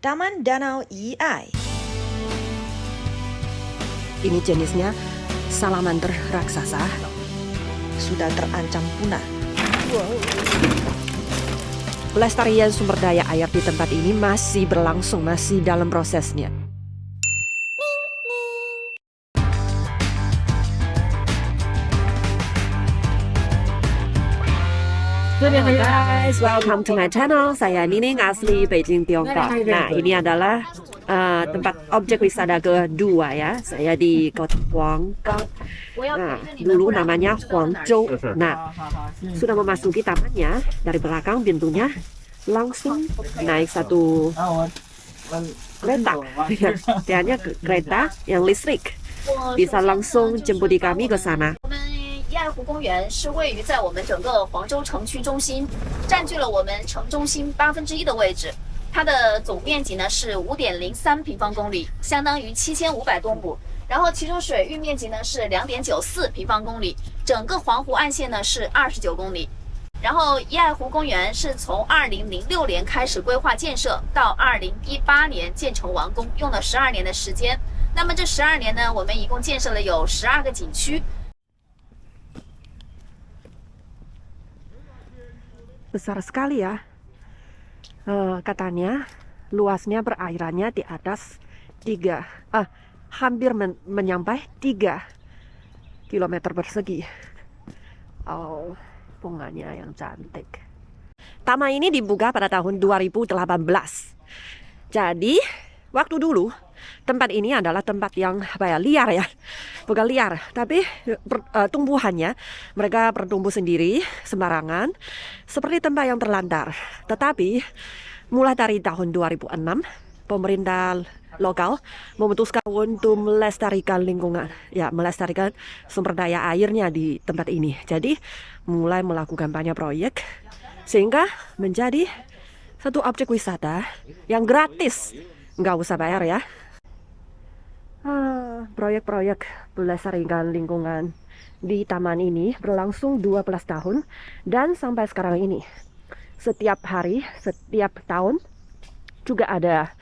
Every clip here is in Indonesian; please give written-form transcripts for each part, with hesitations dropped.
Taman Danau EI. Ini jenisnya salamander raksasa. Sudah terancam punah. Pelestarian sumber daya air di tempat ini masih berlangsung, masih dalam prosesnya. Halo guys, welcome to my channel. Saya Nining asli Beijing, Tiongkok. Nah, ini adalah tempat objek wisata kedua ya. Saya di kota Huanggang. Nah, dulu namanya Huangzhou. Nah, sudah memasuki tamannya. Dari belakang pintunya langsung naik satu kereta. Artinya kereta yang listrik. Bisa langsung jemput kami ke sana. 怡爱湖公园是位于在我们整个黄州城区中心，占据了我们城中心1/8的位置。它的总面积呢是5.03平方公里，相当于7500多亩。然后其中水域面积呢是2.94平方公里，整个黄湖岸线呢是29公里。然后怡爱湖公园是从2006年开始规划建设，到2018年建成完工，用了12年的时间。那么这12年呢，我们一共建设了有12个景区。 Besar sekali ya. Katanya luasnya perairannya di atas hampir menyampai 3 kilometer persegi. Oh, bunganya yang cantik. Taman ini dibuka pada tahun 2018. Jadi, waktu dulu tempat ini adalah tempat yang liar ya. Bukan liar, tapi tumbuhannya mereka bertumbuh sendiri sembarangan seperti tempat yang terlantar. Tetapi mulai dari tahun 2006 pemerintah lokal memutuskan untuk melestarikan lingkungan, ya melestarikan sumber daya airnya di tempat ini. Jadi mulai melakukan banyak proyek sehingga menjadi satu objek wisata yang gratis, nggak usah bayar ya. Proyek-proyek pelestarian lingkungan di taman ini berlangsung 12 tahun dan sampai sekarang ini. Setiap hari, setiap tahun juga ada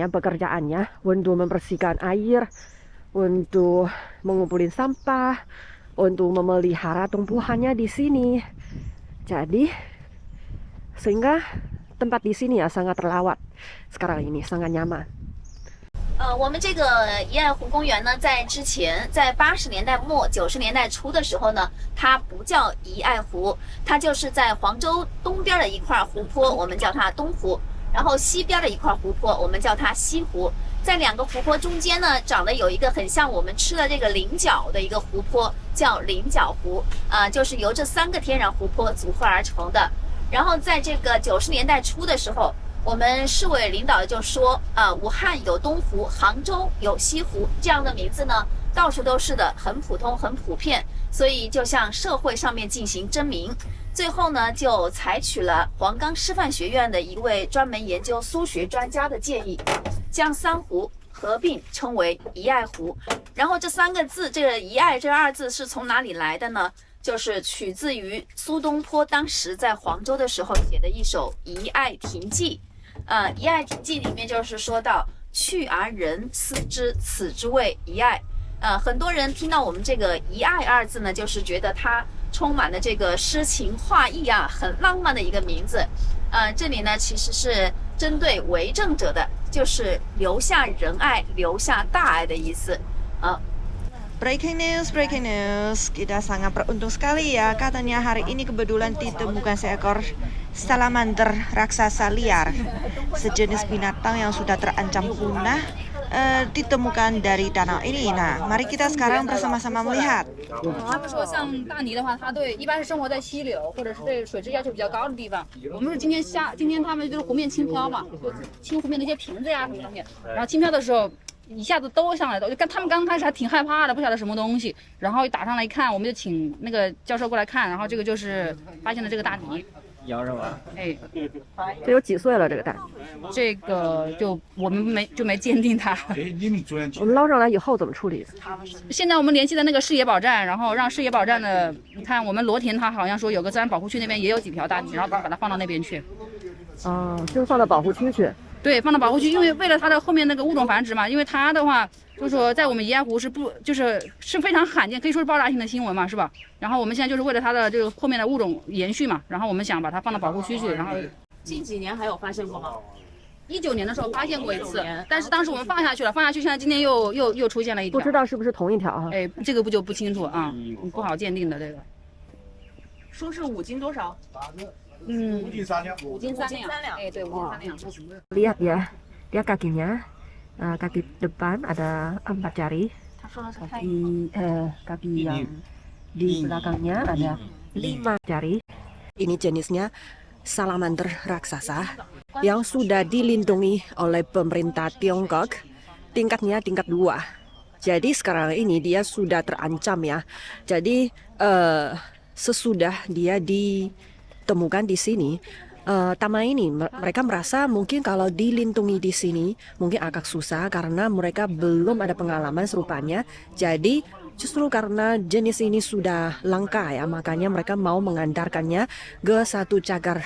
pekerjaannya untuk membersihkan air, untuk mengumpulin sampah, untuk memelihara tumbuhannya di sini. Jadi sehingga tempat di sini ya sangat terawat sekarang ini, sangat nyaman. 我们这个怡爱湖公园呢，在之前，在80年代末、90年代初的时候呢，它不叫怡爱湖，它就是在黄州东边的一块湖泊，我们叫它东湖，然后西边的一块湖泊，我们叫它西湖。在2个湖泊中间呢，长得有一个很像我们吃的这个菱角的一个湖泊，叫菱角湖，就是由这3个天然湖泊组合而成的。然后在这个90年代初的时候， 我们市委领导就说武汉有东湖，杭州有西湖，这样的名字呢到处都是的，很普通，很普遍，所以就向社会上面进行征名。最后呢，就采取了黄冈师范学院的一位专门研究苏学专家的建议，将3湖合并称为怡爱湖。然后这3个字，这个怡爱这2字是从哪里来的呢？就是取自于苏东坡当时在黄州的时候写的一首《怡爱亭记》。 《怡爱亭记》里面就是说到“去而人思之，此之谓怡爱”。很多人听到我们这个“怡爱”2字呢，就是觉得它充满了这个诗情画意啊，很浪漫的一个名字。这里呢其实是针对为政者的，就是留下仁爱、留下大爱的意思。Breaking news, kita sangat beruntung sekali ya. Katanya hari ini kebetulan ditemukan seekor salamander raksasa liar, sejenis binatang yang sudah terancam punah, ditemukan dari danau ini. Nah, mari kita sekarang bersama-sama melihat. 他们说像大鲵的话，它一般是生活在溪流或者是对水质要求比较高的地方。我们是今天他们就是湖面轻飘嘛，就清湖面那些瓶子呀什么东西，然后轻飘的时候。 一下子都上来了，他们刚开始还挺害怕的，不晓得什么东西，然后一打上来一看，我们就请那个教授过来看，然后这个就是发现了这个大鲵。摇着玩。哎，这有几岁了？这个蛋？这个就我们没鉴定它。我们捞上来以后怎么处理？现在我们联系的那个市野保站，然后让市野保站的，你看我们罗田，它好像说有个自然保护区那边也有几条大鲵，然后把它放到那边去。哦，就放到保护区去。对，放到保护区，因为为了它的后面那个物种繁殖嘛，因为它的话就是说在我们宜安湖是非常罕见，可以说是爆炸性的新闻嘛，是吧？然后我们现在就是为了它的这个后面的物种延续嘛，然后我们想把它放到保护区去，然后近几年还有发现过吗19年的时候发现过一次，但是当时我们放下去了，放下去现在今年又出现了一条，不知道是不是同一条啊？哎，这个就不清楚啊，不好鉴定的这个。说是5斤多少5斤3两。5斤3两，哎，对，5斤3两。Lihat ya, dia kakinya, kaki depan ada 4 jari, kaki yang di belakangnya ada 5 jari. Ini jenisnya salamander raksasa yang sudah dilindungi oleh pemerintah Tiongkok, tingkatnya tingkat 2. Jadi sekarang ini dia sudah terancam ya. Jadi sesudah dia ditemukan di sini, taman ini mereka merasa mungkin kalau dilindungi di sini mungkin agak susah karena mereka belum ada pengalaman serupanya. Jadi justru karena jenis ini sudah langka ya, makanya mereka mau mengantarkannya ke satu cagar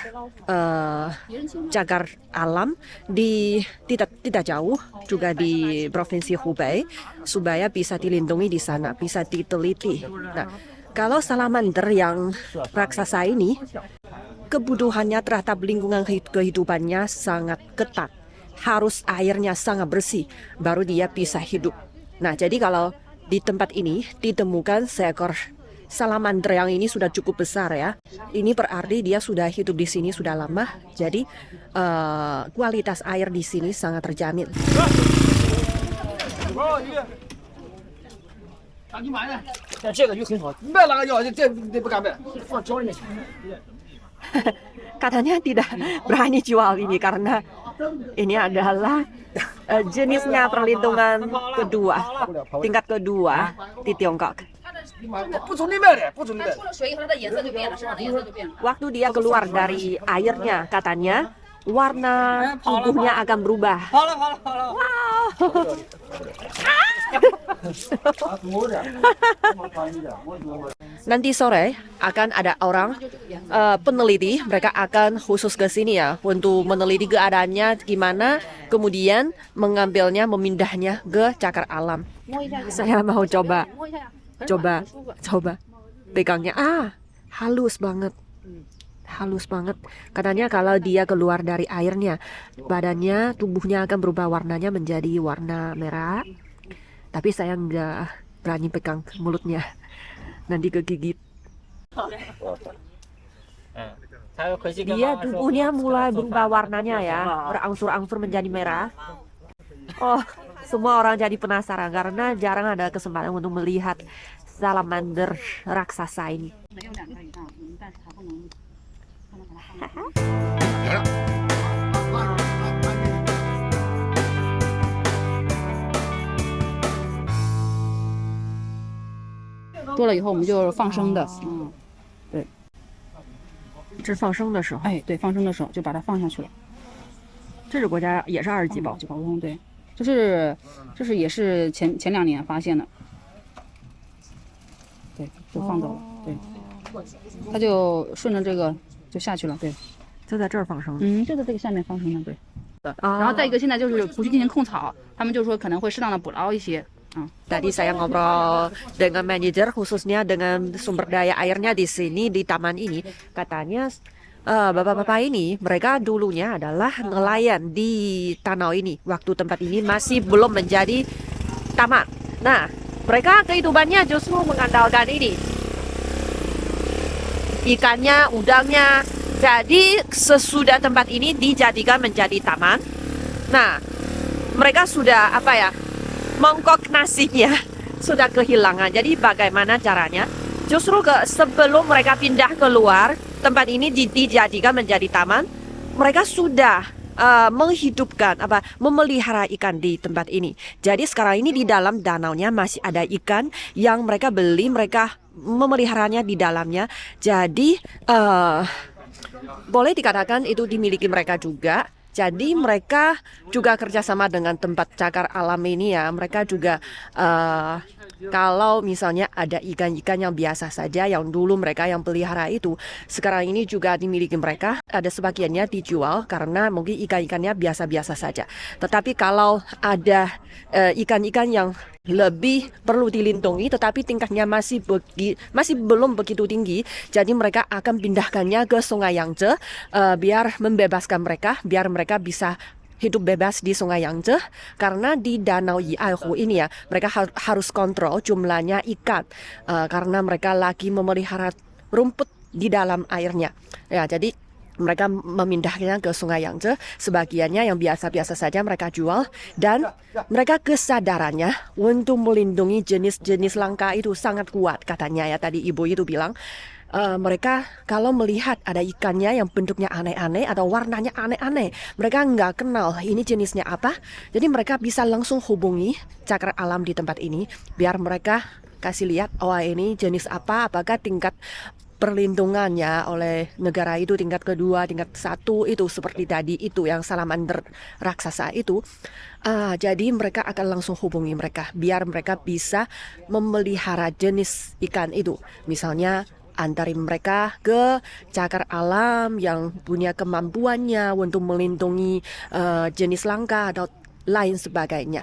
alam di tidak jauh juga di provinsi Hubei supaya bisa dilindungi di sana, bisa diteliti. Nah, kalau salamander yang raksasa ini kebutuhannya terhadap lingkungan kehidupannya sangat ketat, harus airnya sangat bersih baru dia bisa hidup. Nah, jadi kalau di tempat ini ditemukan seekor salamander yang ini sudah cukup besar ya. Ini berarti dia sudah hidup di sini sudah lama. Jadi kualitas air di sini sangat terjamin. Katanya tidak berani jual ini karena ini adalah jenisnya perlindungan kedua, tingkat kedua di Tiongkok. Waktu dia keluar dari airnya, katanya warna tubuhnya akan berubah. Wow. Nanti sore akan ada orang peneliti, mereka akan khusus ke sini ya untuk meneliti keadaannya gimana, kemudian mengambilnya, memindahnya ke cagar alam. Saya mau coba pegangnya. Halus banget. Katanya kalau dia keluar dari airnya, badannya, tubuhnya akan berubah warnanya menjadi warna merah. Tapi saya nggak berani pegang mulutnya, nanti kegigit. Dia tubuhnya mulai berubah warnanya ya, berangsur-angsur menjadi merah. Oh, semua orang jadi penasaran karena jarang ada kesempatan untuk melihat salamander raksasa ini. Ya. 多了以后我们就放生的，对，这是放生的时候，哎，对，放生的时候就把它放下去了。这是国家也是2级保护，对，就是也是前2年发现的，对，就放走了，对，它就顺着这个就下去了，对，就在这儿放生，就在这个下面放生的，对。然后再一个，现在就是湖区进行控草，他们就说可能会适当的捕捞一些。Tadi saya ngobrol dengan manajer khususnya dengan sumber daya airnya di sini di taman ini, katanya bapak-bapak ini mereka dulunya adalah nelayan di danau ini waktu tempat ini masih belum menjadi taman. Nah, mereka kehidupannya justru mengandalkan ini, ikannya, udangnya. Jadi sesudah tempat ini dijadikan menjadi taman, nah mereka sudah mangkok nasinya sudah kehilangan. Jadi bagaimana caranya? Justru sebelum mereka pindah keluar, tempat ini dijadikan menjadi taman, mereka sudah menghidupkan memelihara ikan di tempat ini. Jadi sekarang ini di dalam danaunya masih ada ikan yang mereka beli, mereka memeliharanya di dalamnya. Jadi boleh dikatakan itu dimiliki mereka juga. Jadi mereka juga kerjasama dengan tempat cagar alam ini ya. Mereka juga Kalau misalnya ada ikan-ikan yang biasa saja yang dulu mereka yang pelihara itu, sekarang ini juga dimiliki mereka, ada sebagiannya dijual karena mungkin ikan-ikannya biasa-biasa saja. Tetapi kalau ada ikan-ikan yang lebih perlu dilindungi tetapi tingkatnya masih belum begitu tinggi, jadi mereka akan pindahkannya ke Sungai Yangtze biar membebaskan mereka, biar mereka bisa hidup bebas di Sungai Yangtze. Karena di Danau Yiaihu ini ya, mereka harus kontrol jumlahnya ikan karena mereka lagi memelihara rumput di dalam airnya. Ya, jadi mereka memindahkannya ke Sungai Yangtze, sebagiannya yang biasa-biasa saja mereka jual, dan mereka kesadarannya untuk melindungi jenis-jenis langka itu sangat kuat katanya ya, tadi ibu itu bilang. Mereka kalau melihat ada ikannya yang bentuknya aneh-aneh atau warnanya aneh-aneh, mereka nggak kenal ini jenisnya apa, jadi mereka bisa langsung hubungi cakra alam di tempat ini, biar mereka kasih lihat, oh ini jenis apa, apakah tingkat perlindungannya oleh negara itu tingkat kedua, tingkat 1 itu seperti tadi itu yang salamander raksasa itu. Jadi mereka akan langsung hubungi mereka, biar mereka bisa memelihara jenis ikan itu. Misalnya antarin mereka ke cakar alam yang punya kemampuannya untuk melindungi jenis langka atau lain sebagainya.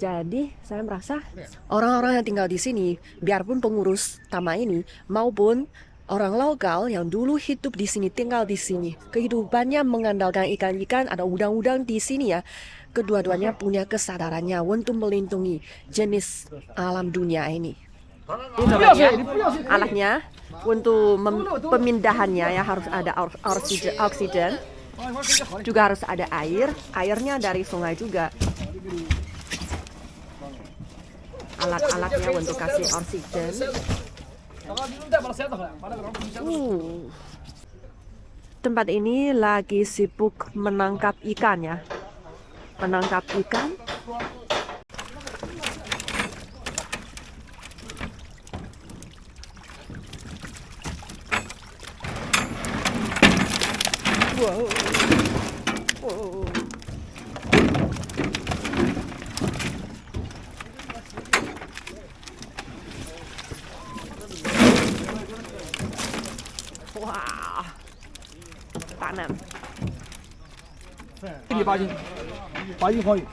Jadi saya merasa orang-orang yang tinggal di sini, biarpun pengurus taman ini maupun orang lokal yang dulu hidup di sini, tinggal di sini, kehidupannya mengandalkan ikan-ikan atau udang-udang di sini ya, kedua-duanya punya kesadarannya untuk melindungi jenis alam dunia ini. Ini alatnya untuk pemindahannya ya, harus ada oksigen, juga harus ada air, airnya dari sungai juga. Alat-alatnya untuk kasih oksigen. Tempat ini lagi sibuk menangkap ikan ya, menangkap ikan. Wow. Wow. Wah, tanam.给你8斤，8斤黄鱼。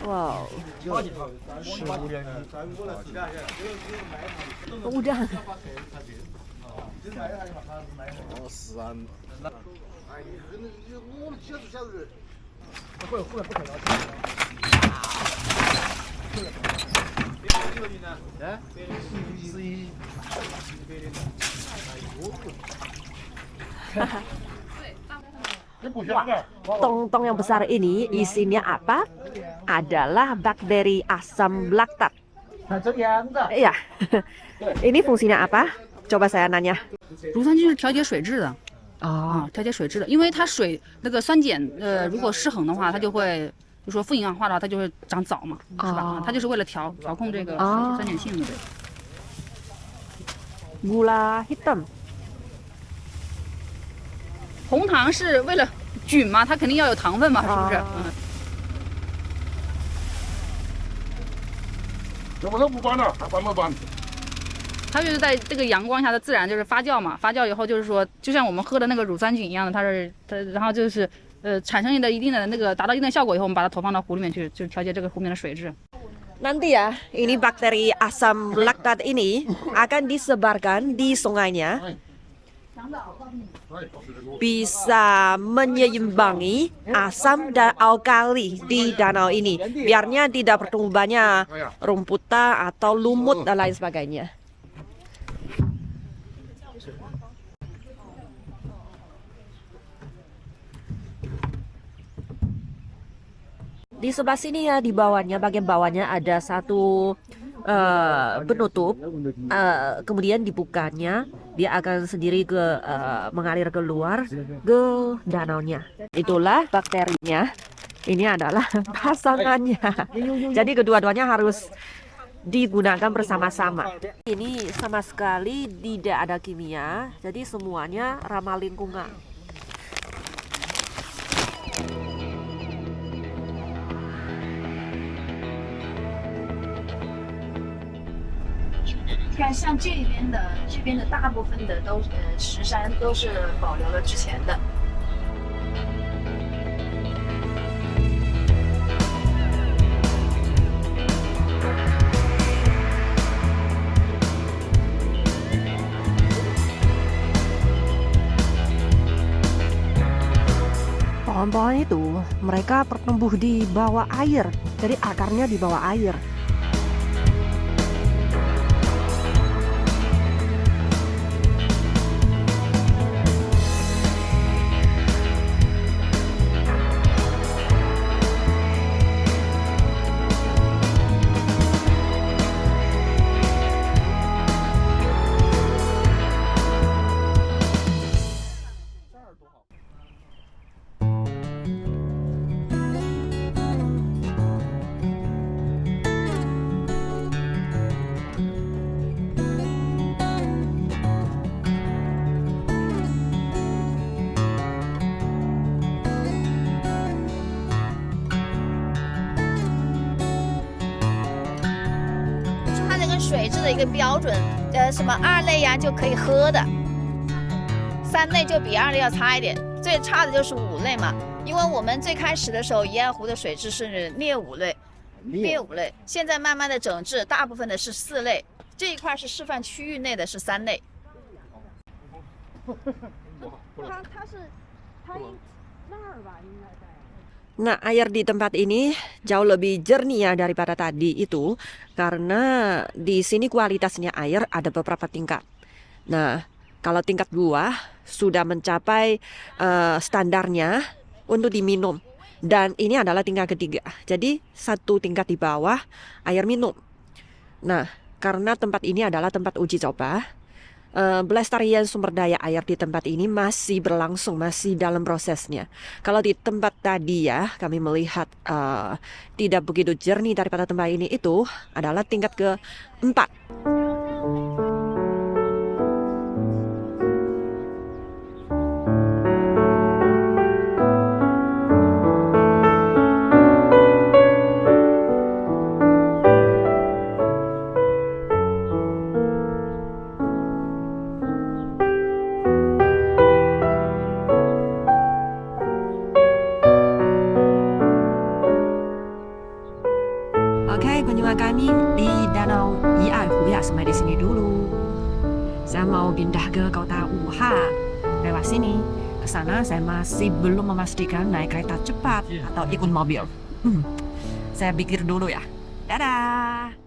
Wow. udang. ，tong-tong yang besar ini isinya apa? Adalah bakteri asam laktat. Iya. Ini fungsinya apa? Coba saya nanya. 乳酸菌是调节水质的调节水质的，因为它水那个酸碱如果失衡的话，它就会就说负营养化的话，它就会长藻嘛，是吧？它就是为了调控这个酸碱性的。Gula hitam. 红糖是为了菌嘛，它肯定要有糖分嘛，是不是？怎么都不管了，还管不管？ 它就是在这个阳光下的自然就是发酵嘛，发酵以后就是说，就像我们喝的那个乳酸菌一样的，它然后就是产生一定的那个达到一定的效果以后，我们把它投放到湖里面去，就调节这个湖面的水质。 Nanti ya, ini bakteri asam laktat ini akan disebarkan di sungainya, bisa menyeimbangi asam dan alkali di danau ini, biarnya tidak bertumbuh banyak rumputan atau lumut dan lain sebagainya. Di sebelah sini ya, di bawahnya, bagian bawahnya ada satu penutup, kemudian dibukanya, dia akan sendiri mengalir keluar ke danaunya. Itulah bakterinya. Ini adalah pasangannya. Jadi kedua-duanya harus digunakan bersama-sama. Ini sama sekali tidak ada kimia, jadi semuanya ramah lingkungan. 看像这边的大部分的都石山都是保留了之前的。Pohon-pohon itu mereka bertumbuh di bawah air, jadi akarnya di bawah air.它这个水质的一个标准，什么2类呀就可以喝的，3类就比2类要差一点，最差的就是5类嘛。因为我们最开始的时候，宜爱湖的水质是劣5类，现在慢慢的整治，大部分的是4类，这一块是示范区域内的是3类。Nah, air di tempat ini jauh lebih jernih ya daripada tadi itu, karena di sini kualitasnya air ada beberapa tingkat. Nah, kalau tingkat 2 sudah mencapai standarnya untuk diminum, dan ini adalah tingkat ketiga. Jadi 1 tingkat di bawah air minum. Nah, karena tempat ini adalah tempat uji coba, pelestarian sumber daya air di tempat ini masih berlangsung, masih dalam prosesnya. Kalau di tempat tadi ya, kami melihat tidak begitu jernih daripada tempat ini, itu adalah tingkat ke-4. Oke, kunjungan kami di Danau Yi Ai Hu ya sampai di sini dulu. Saya mau pindah ke kota Wuhan lewat sini. Ke sana saya masih belum memastikan naik kereta cepat atau ikut mobil. Saya pikir dulu ya. Dadah.